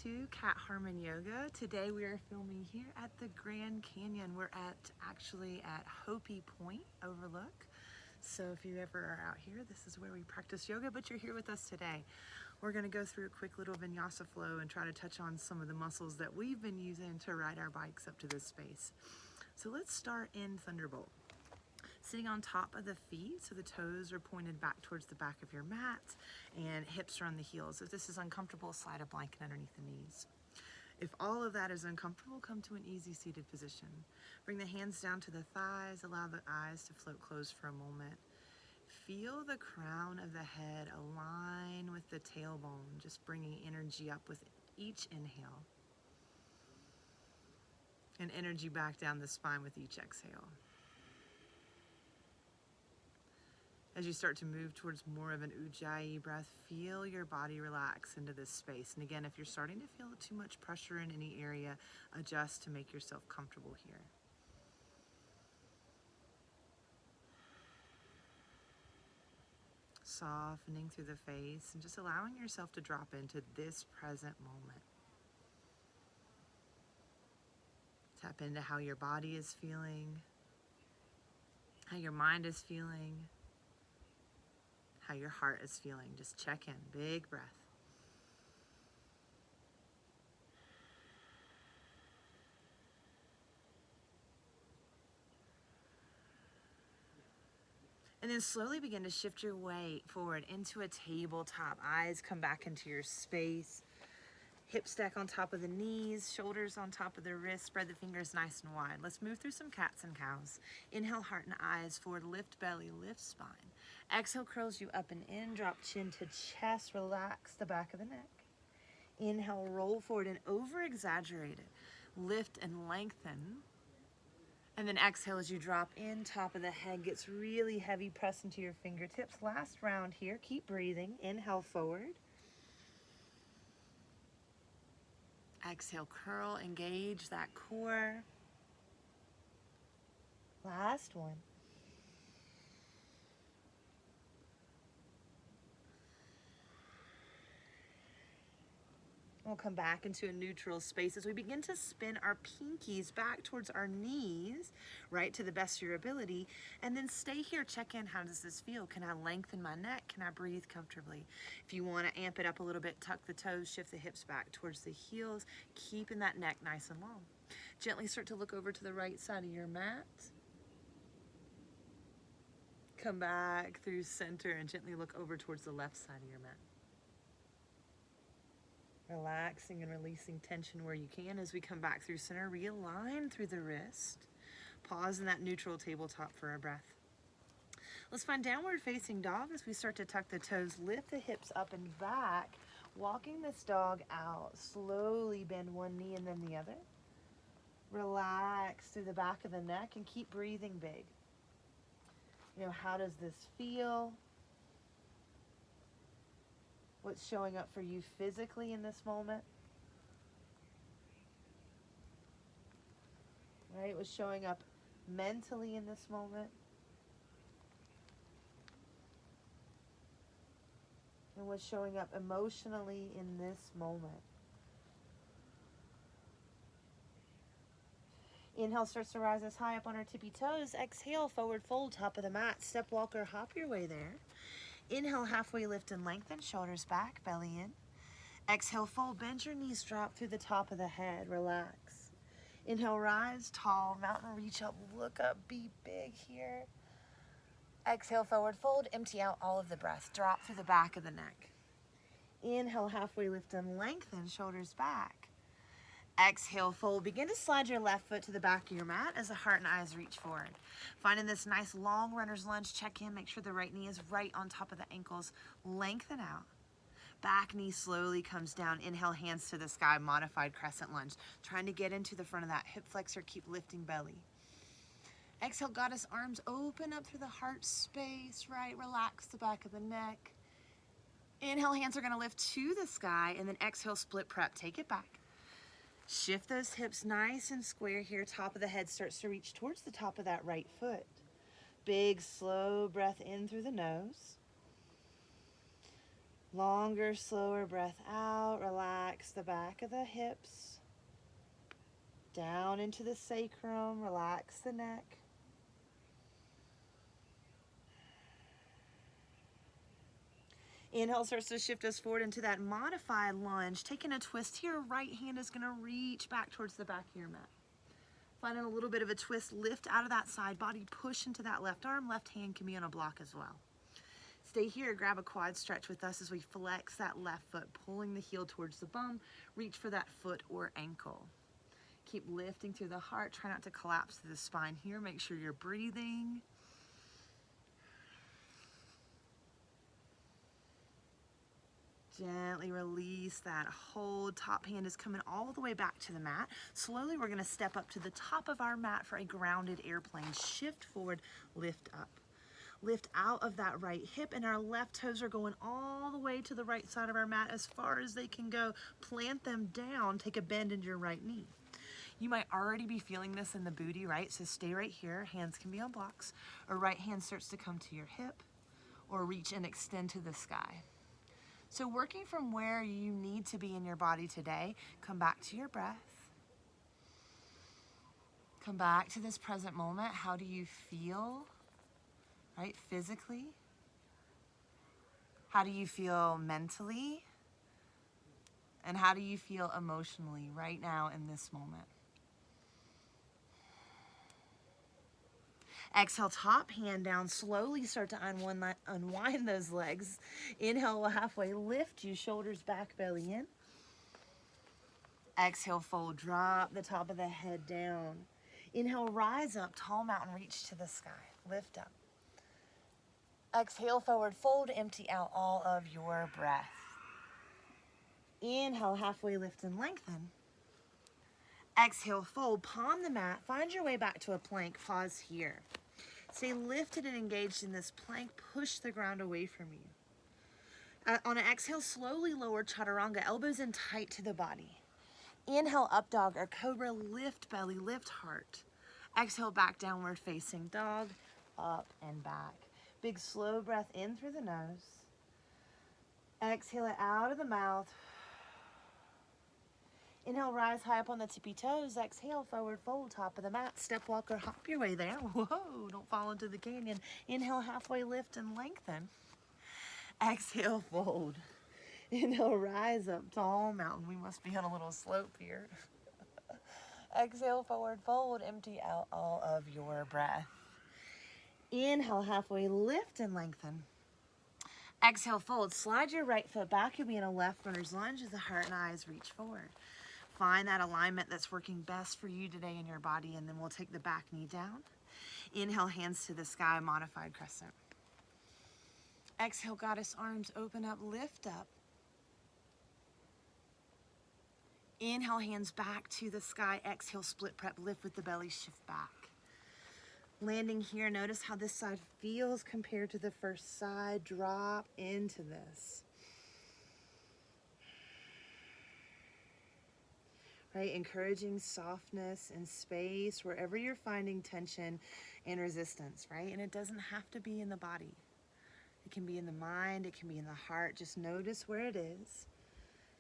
to Cat Harmon Yoga. Today we are filming here at the Grand Canyon. We're actually at Hopi Point Overlook. So if you ever are out here, this is where we practice yoga, but you're here with us today. We're gonna go through a quick little Vinyasa flow and try to touch on some of the muscles that we've been using to ride our bikes up to this space. So let's start in Thunderbolt. Sitting on top of the feet, so the toes are pointed back towards the back of your mat and hips are on the heels. If this is uncomfortable, slide a blanket underneath the knees. If all of that is uncomfortable, come to an easy seated position. Bring the hands down to the thighs, allow the eyes to float closed for a moment. Feel the crown of the head align with the tailbone, just bringing energy up with each inhale and energy back down the spine with each exhale. As you start to move towards more of an Ujjayi breath, feel your body relax into this space. And again, if you're starting to feel too much pressure in any area, adjust to make yourself comfortable here. Softening through the face and just allowing yourself to drop into this present moment. Tap into how your body is feeling, how your mind is feeling, how your heart is feeling. Just check in, big breath. And then slowly begin to shift your weight forward into a tabletop. Eyes come back into your space. Hips stack on top of the knees, shoulders on top of the wrists, spread the fingers nice and wide. Let's move through some cats and cows. Inhale, heart and eyes forward, lift belly, lift spine. Exhale, curls you up and in, drop chin to chest, relax the back of the neck. Inhale, roll forward and over-exaggerate it. Lift and lengthen. And then exhale as you drop in, top of the head gets really heavy, press into your fingertips. Last round here, keep breathing. Inhale forward. Exhale, curl, engage that core. Last one. We'll come back into a neutral space as we begin to spin our pinkies back towards our knees, right, to the best of your ability, and then stay here, check in, how does this feel? Can I lengthen my neck? Can I breathe comfortably? If you want to amp it up a little bit, tuck the toes, shift the hips back towards the heels, keeping that neck nice and long. Gently start to look over to the right side of your mat. Come back through center and gently look over towards the left side of your mat. Relaxing and releasing tension where you can as we come back through center. Realign through the wrist. Pause in that neutral tabletop for a breath. Let's find downward facing dog as we start to tuck the toes, lift the hips up and back, walking this dog out. Slowly bend one knee and then the other. Relax through the back of the neck and keep breathing big. You know, how does this feel? What's showing up for you physically in this moment? Right? What's showing up mentally in this moment? And what's showing up emotionally in this moment? Inhale starts to rise us high up on our tippy toes. Exhale, forward fold, top of the mat. Step, walk, or hop your way there. Inhale, halfway lift and lengthen, shoulders back, belly in. Exhale, fold, bend your knees, drop through the top of the head, relax. Inhale, rise, tall, mountain reach up, look up, be big here. Exhale, forward fold, empty out all of the breath, drop through the back of the neck. Inhale, halfway lift and lengthen, shoulders back. Exhale, fold. Begin to slide your left foot to the back of your mat as the heart and eyes reach forward. Finding this nice long runner's lunge, check in, make sure the right knee is right on top of the ankles. Lengthen out. Back knee slowly comes down. Inhale, hands to the sky, modified crescent lunge. Trying to get into the front of that hip flexor, keep lifting belly. Exhale, goddess arms open up through the heart space, right? Relax the back of the neck. Inhale, hands are gonna lift to the sky, and then exhale, split prep, take it back. Shift those hips nice and square here. Top of the head starts to reach towards the top of that right foot. Big, slow breath in through the nose. Longer, slower breath out. Relax the back of the hips. Down into the sacrum. Relax the neck. Inhale starts to shift us forward into that modified lunge. Taking a twist here, right hand is going to reach back towards the back of your mat. Finding a little bit of a twist, lift out of that side body, push into that left arm. Left hand can be on a block as well. Stay here, grab a quad stretch with us as we flex that left foot, pulling the heel towards the bum. Reach for that foot or ankle. Keep lifting through the heart. Try not to collapse through the spine here. Make sure you're breathing. Gently release that hold. Top hand is coming all the way back to the mat. Slowly, we're going to step up to the top of our mat for a grounded airplane. Shift forward, lift up. Lift out of that right hip, and our left toes are going all the way to the right side of our mat as far as they can go. Plant them down. Take a bend in your right knee. You might already be feeling this in the booty, right? So stay right here. Hands can be on blocks. Or right hand starts to come to your hip, or reach and extend to the sky. So working from where you need to be in your body today, come back to your breath. Come back to this present moment. How do you feel, right, physically? How do you feel mentally? And how do you feel emotionally right now in this moment? Exhale, top hand down. Slowly start to unwind those legs. Inhale, we'll halfway lift you, shoulders back, belly in. Exhale, fold, drop the top of the head down. Inhale, rise up, tall mountain, reach to the sky. Lift up. Exhale, forward fold, empty out all of your breath. Inhale, halfway lift and lengthen. Exhale, fold, palm the mat, find your way back to a plank, pause here. Stay lifted and engaged in this plank, push the ground away from you. On an exhale, slowly lower chaturanga, elbows in tight to the body. Inhale, up dog or cobra, lift belly, lift heart. Exhale, back downward facing dog, up and back. Big slow breath in through the nose. Exhale it out of the mouth. Inhale, rise high up on the tippy toes. Exhale, forward fold, top of the mat. Step, walk, or hop your way there. Whoa, don't fall into the canyon. Inhale, halfway lift and lengthen. Exhale, fold. Inhale, rise up, tall mountain. We must be on a little slope here. Exhale, forward fold, empty out all of your breath. Inhale, halfway lift and lengthen. Exhale, fold. Slide your right foot back. You'll be in a left runner's lunge as the heart and eyes reach forward. Find that alignment that's working best for you today in your body, and then we'll take the back knee down. Inhale, hands to the sky, modified crescent. Exhale, goddess arms open up, lift up. Inhale, hands back to the sky. Exhale, split prep, lift with the belly, shift back. Landing here, notice how this side feels compared to the first side. Drop into this. Right, encouraging softness and space wherever you're finding tension and resistance, right? And it doesn't have to be in the body. It can be in the mind, it can be in the heart. Just notice where it is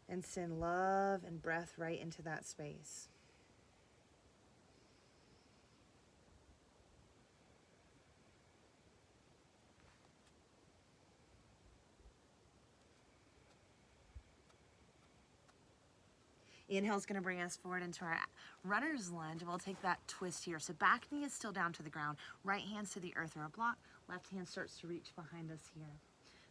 and send love and breath right into that space. Inhale is going to bring us forward into our runner's lunge, and we'll take that twist here. So back knee is still down to the ground, right hands to the earth or a block, left hand starts to reach behind us here.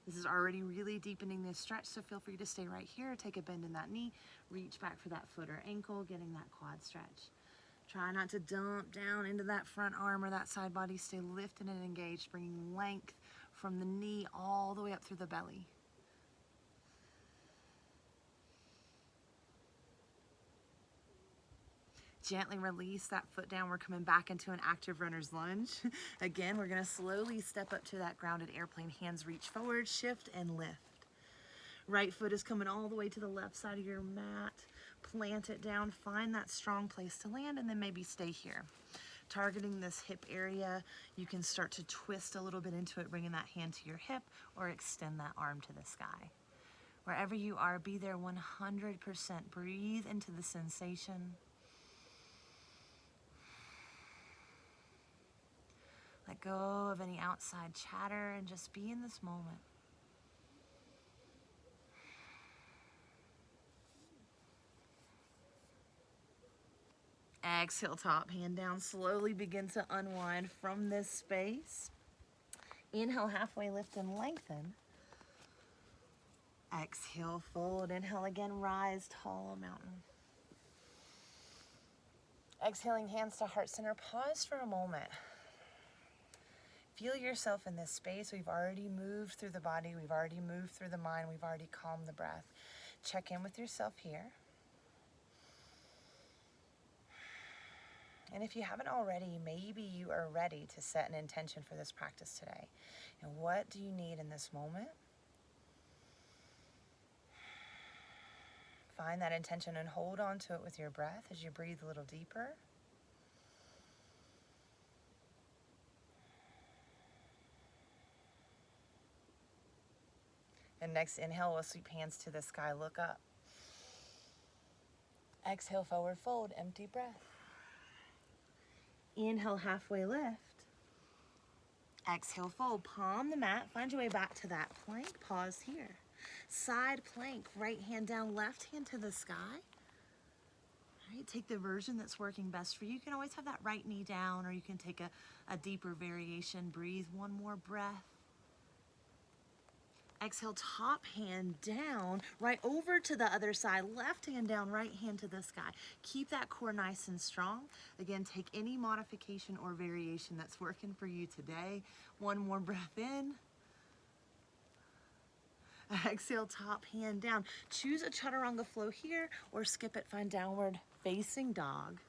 This is already really deepening this stretch, so feel free to stay right here. Take a bend in that knee, reach back for that foot or ankle, getting that quad stretch. Try not to dump down into that front arm or that side body. Stay lifted and engaged, bringing length from the knee all the way up through the belly. Gently release that foot down. We're coming back into an active runner's lunge. Again, we're going to slowly step up to that grounded airplane. Hands reach forward, shift, and lift. Right foot is coming all the way to the left side of your mat. Plant it down. Find that strong place to land, and then maybe stay here. Targeting this hip area, you can start to twist a little bit into it, bringing that hand to your hip, or extend that arm to the sky. Wherever you are, be there 100%. Breathe into the sensation. Let go of any outside chatter and just be in this moment. Exhale, top hand down. Slowly begin to unwind from this space. Inhale, halfway lift and lengthen. Exhale, fold. Inhale again, rise, tall mountain. Exhaling, hands to heart center. Pause for a moment. Feel yourself in this space. We've already moved through the body. We've already moved through the mind. We've already calmed the breath. Check in with yourself here. And if you haven't already, maybe you are ready to set an intention for this practice today. And what do you need in this moment? Find that intention and hold on to it with your breath as you breathe a little deeper. And next inhale, we'll sweep hands to the sky, look up. Exhale, forward fold, empty breath. Inhale, halfway lift. Exhale, fold, palm the mat, find your way back to that plank, pause here. Side plank, right hand down, left hand to the sky. All right, take the version that's working best for you. You can always have that right knee down, or you can take a deeper variation. Breathe, one more breath. Exhale, top hand down, right over to the other side, left hand down, right hand to the sky. Keep that core nice and strong. Again, take any modification or variation that's working for you today. One more breath in. Exhale, top hand down. Choose a chaturanga flow here or skip it, find downward facing dog.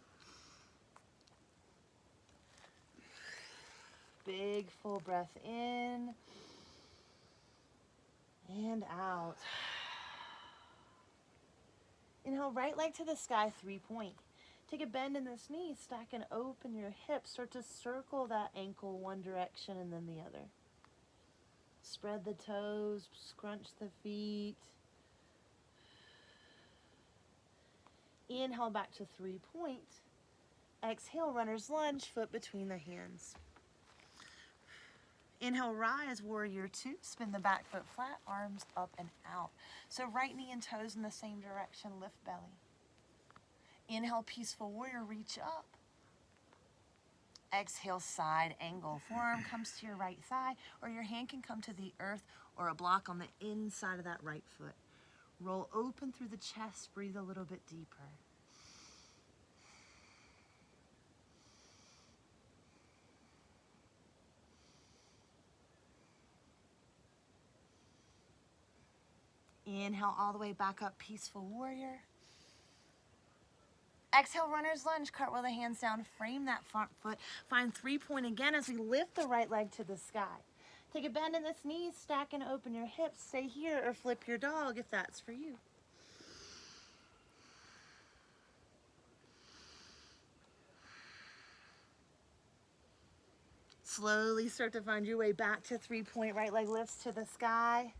Big full breath in. And out. Inhale, right leg to the sky, 3-point. Take a bend in this knee, stack and open your hips. Start to circle that ankle one direction and then the other. Spread the toes, scrunch the feet. Inhale, back to 3-point. Exhale, runner's lunge, foot between the hands. Inhale, rise, warrior 2. Spin the back foot flat, arms up and out. So right knee and toes in the same direction, lift belly. Inhale, peaceful warrior, reach up. Exhale, side angle. Forearm comes to your right thigh, or your hand can come to the earth or a block on the inside of that right foot. Roll open through the chest, breathe a little bit deeper. Inhale all the way back up, peaceful warrior. Exhale, runner's lunge, cartwheel the hands down, frame that front foot. Find 3-point again as we lift the right leg to the sky. Take a bend in this knee, stack and open your hips. Stay here or flip your dog if that's for you. Slowly start to find your way back to 3-point. Right leg lifts to the sky.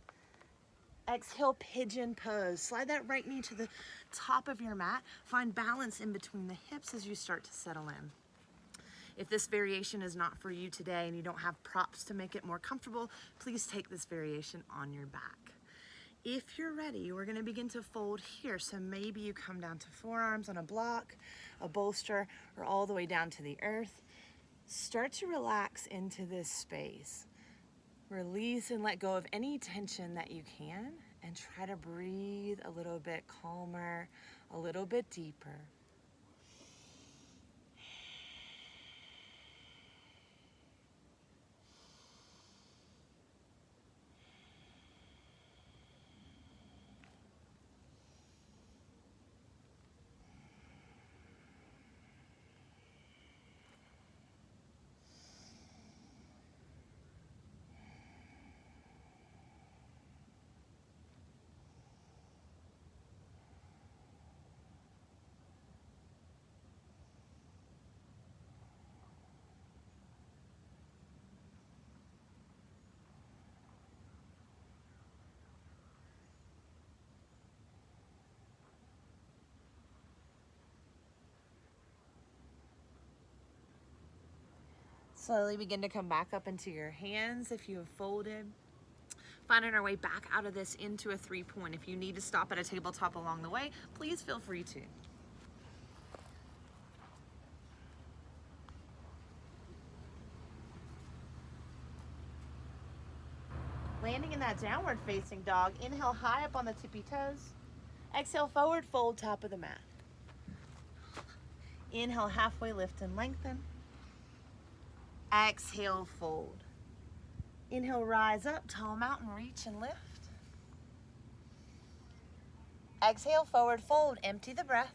Exhale, pigeon pose. Slide that right knee to the top of your mat. Find balance in between the hips as you start to settle in. If this variation is not for you today and you don't have props to make it more comfortable, please take this variation on your back. If you're ready, we're going to begin to fold here. So maybe you come down to forearms on a block, a bolster, or all the way down to the earth. Start to relax into this space. Release and let go of any tension that you can, and try to breathe a little bit calmer, a little bit deeper. Slowly begin to come back up into your hands if you have folded. Finding our way back out of this into a 3-point. If you need to stop at a tabletop along the way, please feel free to. Landing in that downward facing dog, inhale high up on the tippy toes. Exhale, forward fold, top of the mat. Inhale, halfway lift and lengthen. Exhale, fold. Inhale, rise up, tall mountain, reach and lift. Exhale, forward fold, empty the breath.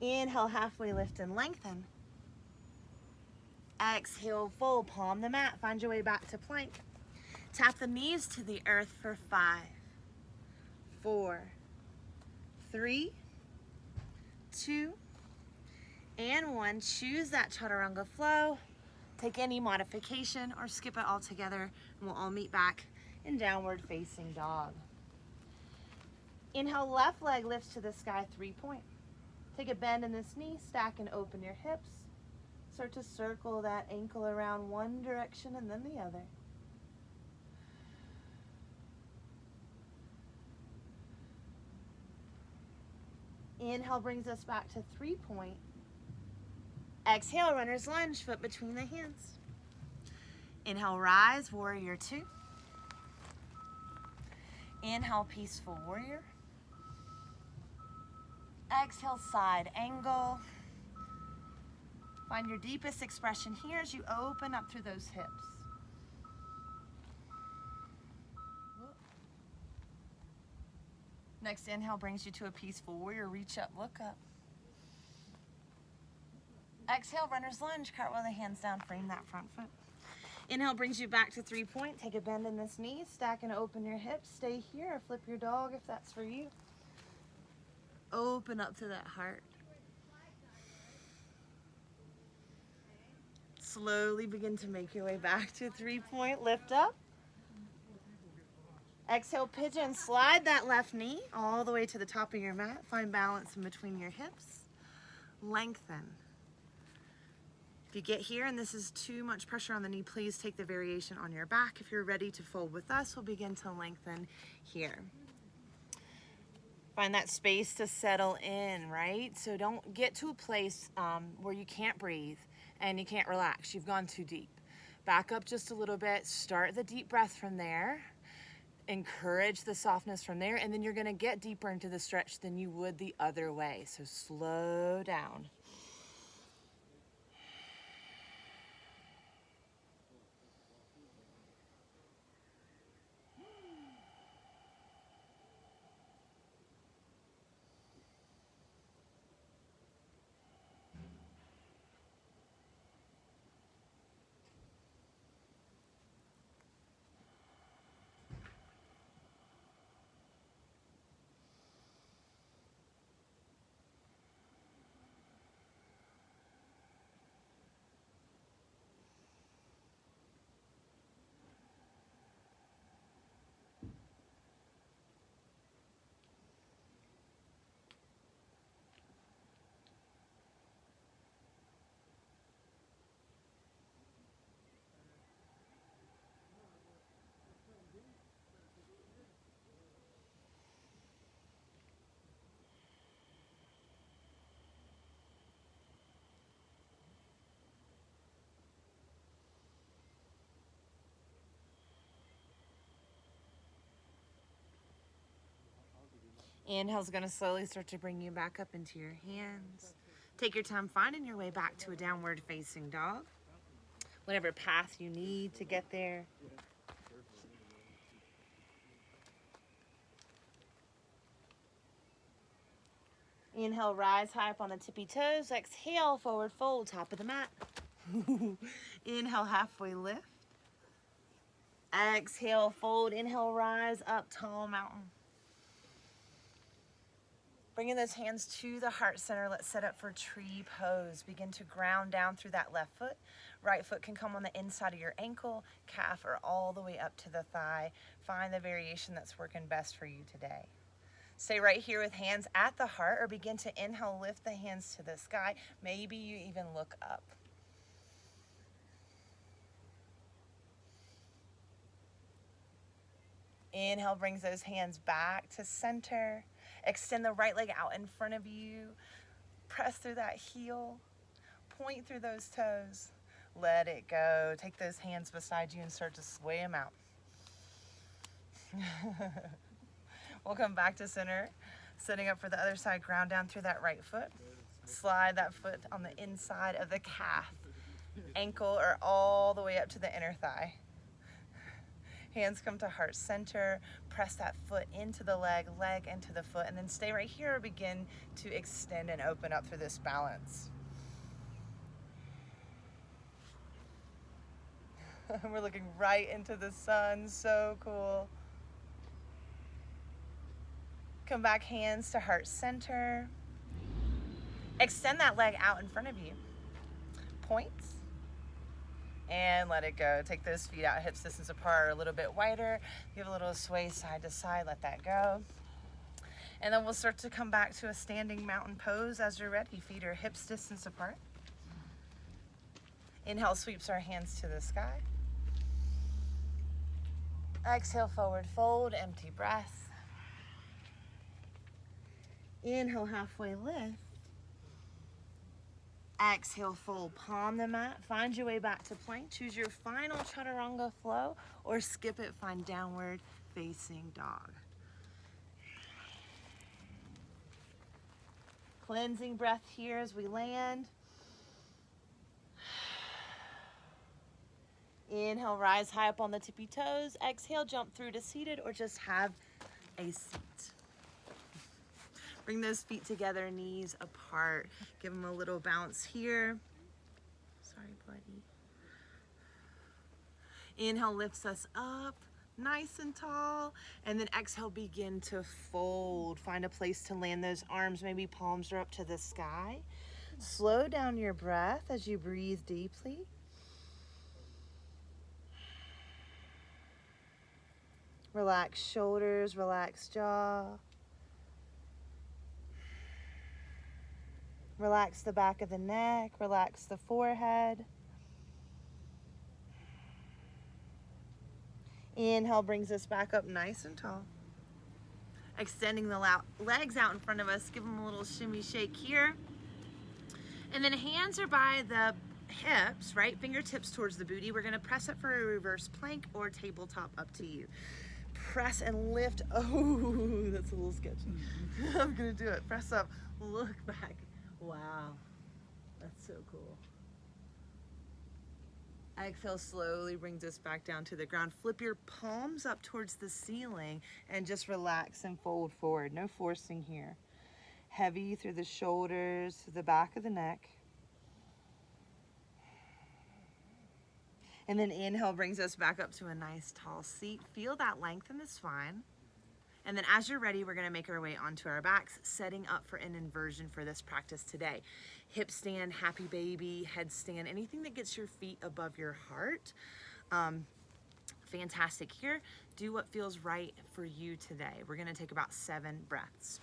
Inhale, halfway lift and lengthen. Exhale, fold, palm the mat, find your way back to plank. Tap the knees to the earth for 5, 4, 3, 2, and 1. Choose that chaturanga flow. Take any modification or skip it all together, and we'll all meet back in downward facing dog. Inhale, left leg lifts to the sky, 3-point. Take a bend in this knee, stack and open your hips. Start to circle that ankle around one direction and then the other. Inhale brings us back to 3-point. Exhale, runner's lunge, foot between the hands. Inhale, rise, warrior 2. Inhale, peaceful warrior. Exhale, side angle. Find your deepest expression here as you open up through those hips. Next inhale brings you to a peaceful warrior. Reach up, look up. Exhale, runner's lunge. Cartwheel the hands down, frame that front foot. Inhale brings you back to 3-point. Take a bend in this knee, stack and open your hips. Stay here or flip your dog if that's for you. Open up to that heart. Slowly begin to make your way back to 3-point. Lift up. Exhale, pigeon. Slide that left knee all the way to the top of your mat. Find balance in between your hips. Lengthen. If you get here and this is too much pressure on the knee, please take the variation on your back. If you're ready to fold with us, we'll begin to lengthen here. Find that space to settle in, right? So don't get to a place where you can't breathe and you can't relax. You've gone too deep. Back up just a little bit. Start the deep breath from there. Encourage the softness from there, and then you're gonna get deeper into the stretch than you would the other way. So slow down. Inhale's gonna slowly start to bring you back up into your hands. Take your time finding your way back to a downward facing dog. Whatever path you need to get there. Inhale, rise high up on the tippy toes. Exhale, forward fold, top of the mat. Inhale, halfway lift. Exhale, fold. Inhale, rise up, tall mountain. Bringing those hands to the heart center, let's set up for tree pose. Begin to ground down through that left foot. Right foot can come on the inside of your ankle, calf, or all the way up to the thigh. Find the variation that's working best for you today. Stay right here with hands at the heart, or begin to inhale, lift the hands to the sky. Maybe you even look up. Inhale brings those hands back to center. Extend the right leg out in front of you. Press through that heel. Point through those toes. Let it go. Take those hands beside you and start to sway them out. We'll come back to center. Sitting up for the other side, ground down through that right foot. Slide that foot on the inside of the calf, ankle, or all the way up to the inner thigh. Hands come to heart center. Press that foot into the leg, leg into the foot, and then stay right here or begin to extend and open up through this balance. We're looking right into the sun, so cool. Come back, hands to heart center. Extend that leg out in front of you. Points. And let it go. Take those feet out, hips distance apart, or a little bit wider. Give a little sway side to side, let that go. And then we'll start to come back to a standing mountain pose as you're ready. Feet are hips distance apart. Inhale sweeps our hands to the sky. Exhale, forward fold, empty breath. Inhale, halfway lift. Exhale, fold, palm the mat. Find your way back to plank. Choose your final chaturanga flow or skip it, find downward facing dog. Cleansing breath here as we land. Inhale, rise high up on the tippy toes. Exhale, jump through to seated or just have a seat. Bring those feet together, knees apart. Give them a little bounce here. Sorry, buddy. Inhale lifts us up, nice and tall. And then exhale, begin to fold. Find a place to land those arms. Maybe palms are up to the sky. Slow down your breath as you breathe deeply. Relax shoulders, relax jaw. Relax the back of the neck, relax the forehead. Inhale brings us back up nice and tall. Extending the legs out in front of us, give them a little shimmy shake here. And then hands are by the hips, right? Fingertips towards the booty. We're gonna press up for a reverse plank or tabletop, up to you. Press and lift. Oh, that's a little sketchy. I'm gonna do it. Press up, look back. Wow, that's so cool. Exhale slowly brings us back down to the ground. Flip your palms up towards the ceiling and just relax and fold forward. No forcing here. Heavy through the shoulders, to the back of the neck. And then inhale brings us back up to a nice tall seat. Feel that length in the spine. And then as you're ready, we're gonna make our way onto our backs, setting up for an inversion for this practice today. Hip stand, happy baby, headstand, anything that gets your feet above your heart. Fantastic here. Do what feels right for you today. We're gonna take about 7 breaths.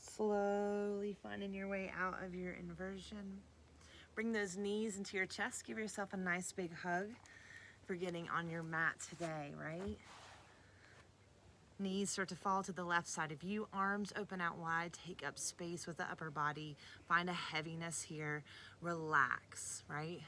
Slowly finding your way out of your inversion. Bring those knees into your chest. Give yourself a nice big hug for getting on your mat today, right? Knees start to fall to the left side of you. Arms open out wide. Take up space with the upper body. Find a heaviness here. Relax, right?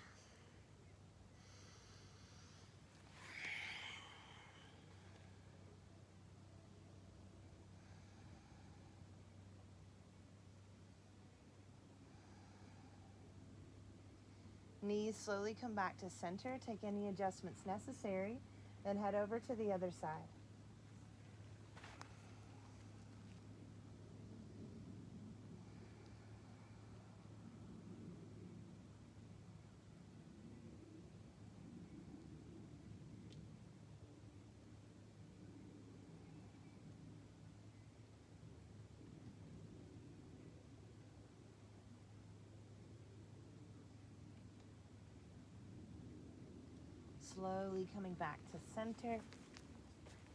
Knees slowly come back to center. Take any adjustments necessary. Then head over to the other side. slowly coming back to center.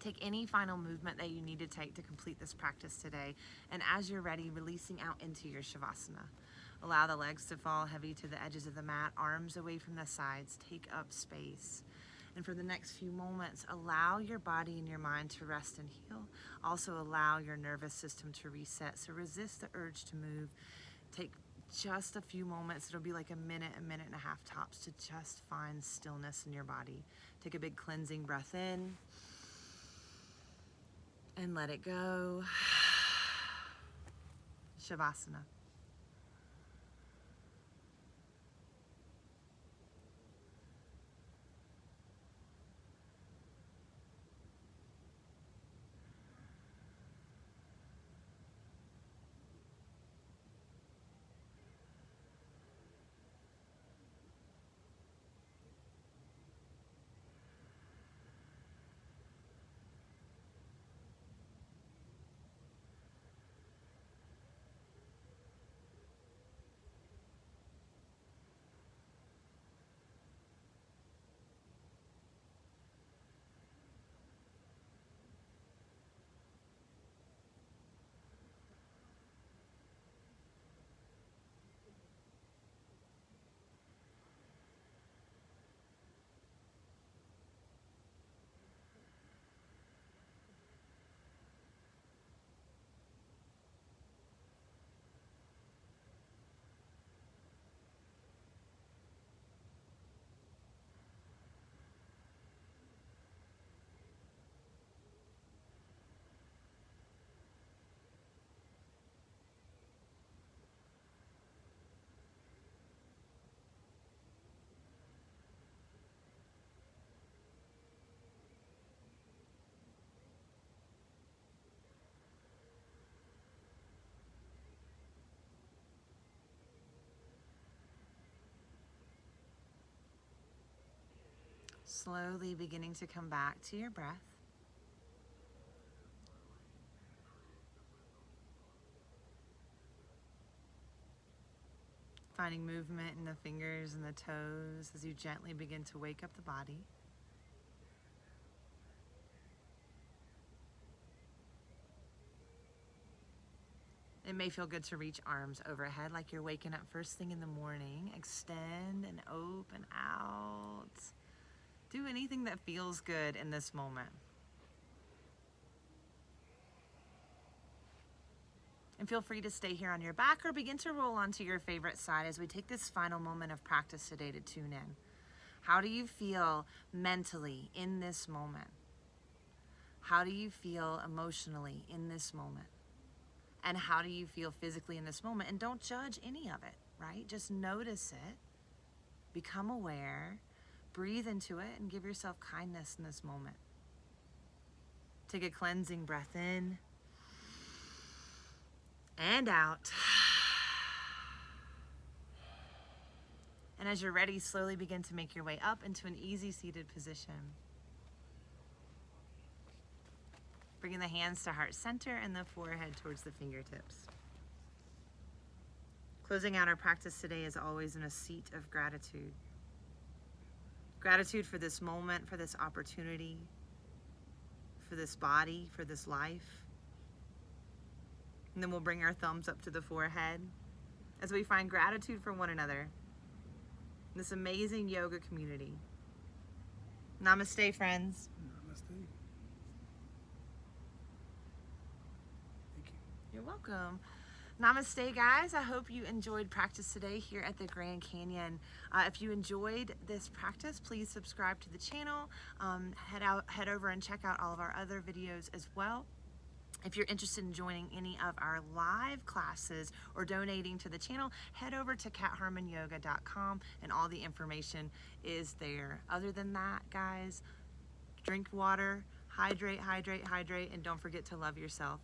Take any final movement that you need to take to complete this practice today. And as you're ready, releasing out into your Shavasana. Allow the legs to fall heavy to the edges of the mat, arms away from the sides, take up space. And for the next few moments, allow your body and your mind to rest and heal. Also allow your nervous system to reset. So resist the urge to move. Take just a few moments. It'll be like a minute and a half tops to just find stillness in your body. Take a big cleansing breath in and let it go. Shavasana. Slowly beginning to come back to your breath. Finding movement in the fingers and the toes as you gently begin to wake up the body. It may feel good to reach arms overhead like you're waking up first thing in the morning. Extend and open out. Do anything that feels good in this moment. And feel free to stay here on your back or begin to roll onto your favorite side as we take this final moment of practice today to tune in. How do you feel mentally in this moment? How do you feel emotionally in this moment? And how do you feel physically in this moment? And don't judge any of it, right? Just notice it, become aware, breathe into it, and give yourself kindness in this moment. Take a cleansing breath in and out. And as you're ready, slowly begin to make your way up into an easy seated position. Bringing the hands to heart center and the forehead towards the fingertips. Closing out our practice today is always in a seat of gratitude. Gratitude for this moment, for this opportunity, for this body, for this life. And then we'll bring our thumbs up to the forehead as we find gratitude for one another. This amazing yoga community. Namaste, friends. Namaste. Thank you. You're welcome. Namaste, guys. I hope you enjoyed practice today here at the Grand Canyon. If you enjoyed this practice, please subscribe to the channel. Head over and check out all of our other videos as well. If you're interested in joining any of our live classes or donating to the channel, head over to katharmonyoga.com and all the information is there. Other than that, guys, drink water, hydrate, and don't forget to love yourself.